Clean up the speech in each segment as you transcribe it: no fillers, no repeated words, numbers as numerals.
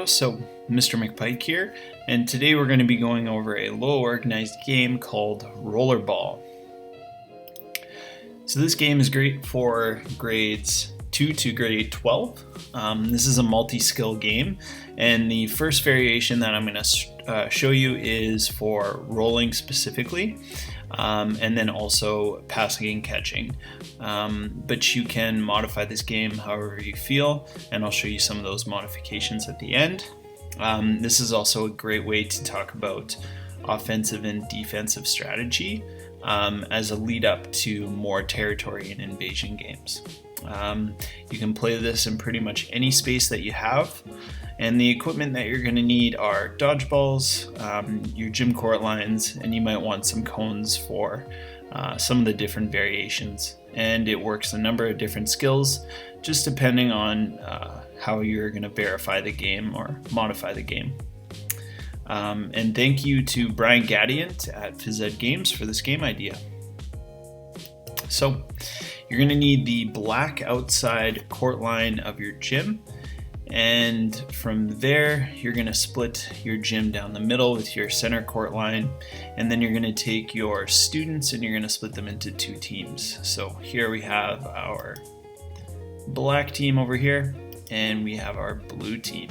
video. So Mr. McPike here, and today we're going to be going over a low organized game called Rollerball. So this game is great for grades 2 to grade 12. This is a multi-skill game, and the first variation that I'm going to show you is for rolling specifically, and then also passing and catching. But you can modify this game however you feel, and I'll show you some of those modifications at the end. This is also a great way to talk about offensive and defensive strategy as a lead up to more territory and invasion games. You can play this in pretty much any space that you have, and the equipment that you're going to need are dodgeballs, your gym court lines, and you might want some cones for some of the different variations. And it works a number of different skills, just depending on how you're going to verify the game or modify the game. And thank you to Brian Gadiant at Phys Ed Games for this game idea. So you're going to need the black outside court line of your gym, and from there you're going to split your gym down the middle with your center court line, and then you're going to take your students and you're going to split them into two teams. So here we have our black team over here, and we have our blue team.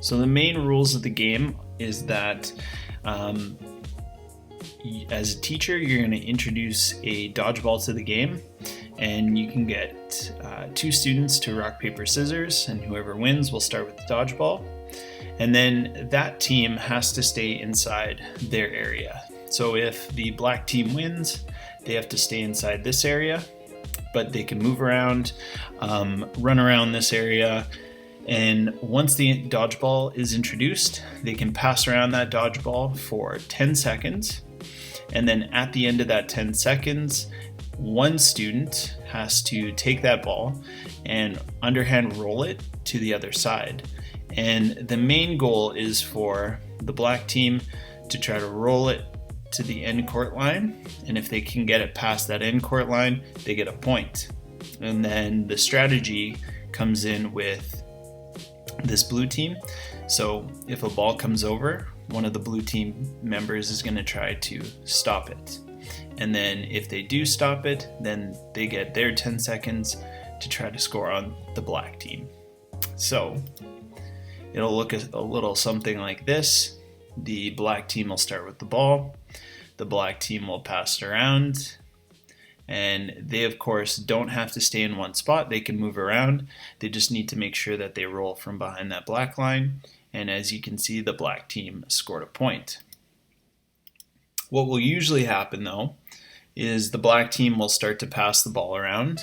So the main rules of the game is that as a teacher, you're going to introduce a dodgeball to the game, and you can get 2 students to rock, paper, scissors, and whoever wins will start with the dodgeball. And then that team has to stay inside their area. So if the black team wins, they have to stay inside this area, but they can move around, run around this area. And once the dodgeball is introduced, they can pass around that dodgeball for 10 seconds. And then at the end of that 10 seconds, one student has to take that ball and underhand roll it to the other side. And the main goal is for the black team to try to roll it to the end court line. And if they can get it past that end court line, they get a point. And then the strategy comes in with this blue team. So if a ball comes over, one of the blue team members is going to try to stop it. And then if they do stop it, then they get their 10 seconds to try to score on the black team. So it'll look a little something like this. The black team will start with the ball. The black team will pass it around. And they, of course, don't have to stay in one spot. They can move around. They just need to make sure that they roll from behind that black line. And as you can see, the black team scored a point. What will usually happen, though, is the black team will start to pass the ball around.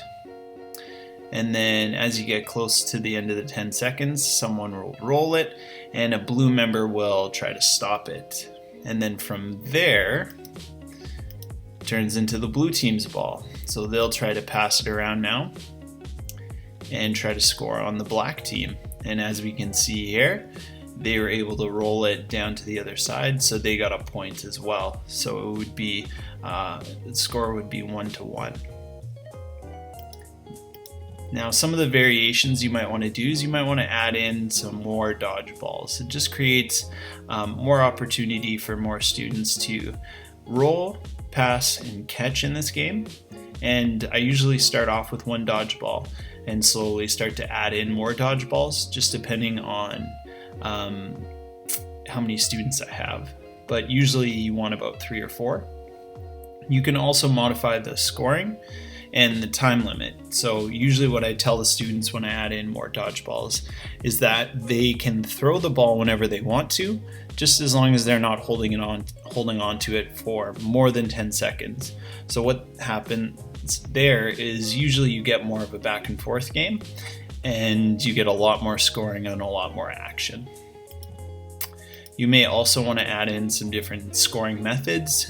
And then as you get close to the end of the 10 seconds, someone will roll it, and a blue member will try to stop it. And then from there, it turns into the blue team's ball. So they'll try to pass it around now and try to score on the black team. And as we can see here, they were able to roll it down to the other side, so they got a point as well. So it would be, the score would be 1-1. Now, some of the variations you might want to do is you might want to add in some more dodgeballs. It just creates more opportunity for more students to roll, pass, and catch in this game. And I usually start off with one dodgeball and slowly start to add in more dodgeballs, just depending on how many students I have. But usually you want about 3 or 4. You can also modify the scoring and the time limit. So usually what I tell the students when I add in more dodgeballs is that they can throw the ball whenever they want to, just as long as they're not holding on to it for more than 10 seconds. So what happens there is usually you get more of a back and forth game, and you get a lot more scoring and a lot more action. You may also want to add in some different scoring methods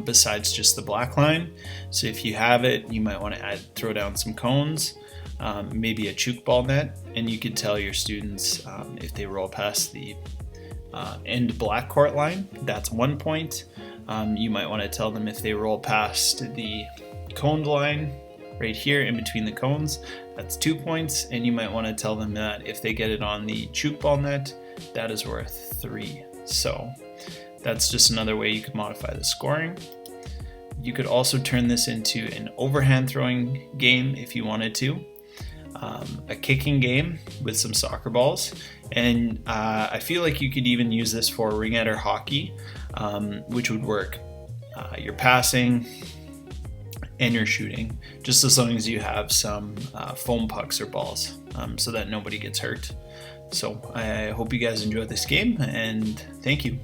besides just the black line. So if you have it, you might want to throw down some cones, maybe a chook ball net, and you could tell your students if they roll past the end black court line, that's 1 point. You might want to tell them if they roll past the coned line right here in between the cones, that's 2 points, and you might want to tell them that if they get it on the chook ball net, that is worth 3. So that's just another way you could modify the scoring. You could also turn this into an overhand throwing game if you wanted to, a kicking game with some soccer balls, and I feel like you could even use this for ringette hockey, which would work. You're passing and you're shooting, just as long as you have some foam pucks or balls, so that nobody gets hurt. So I hope you guys enjoyed this game, and thank you.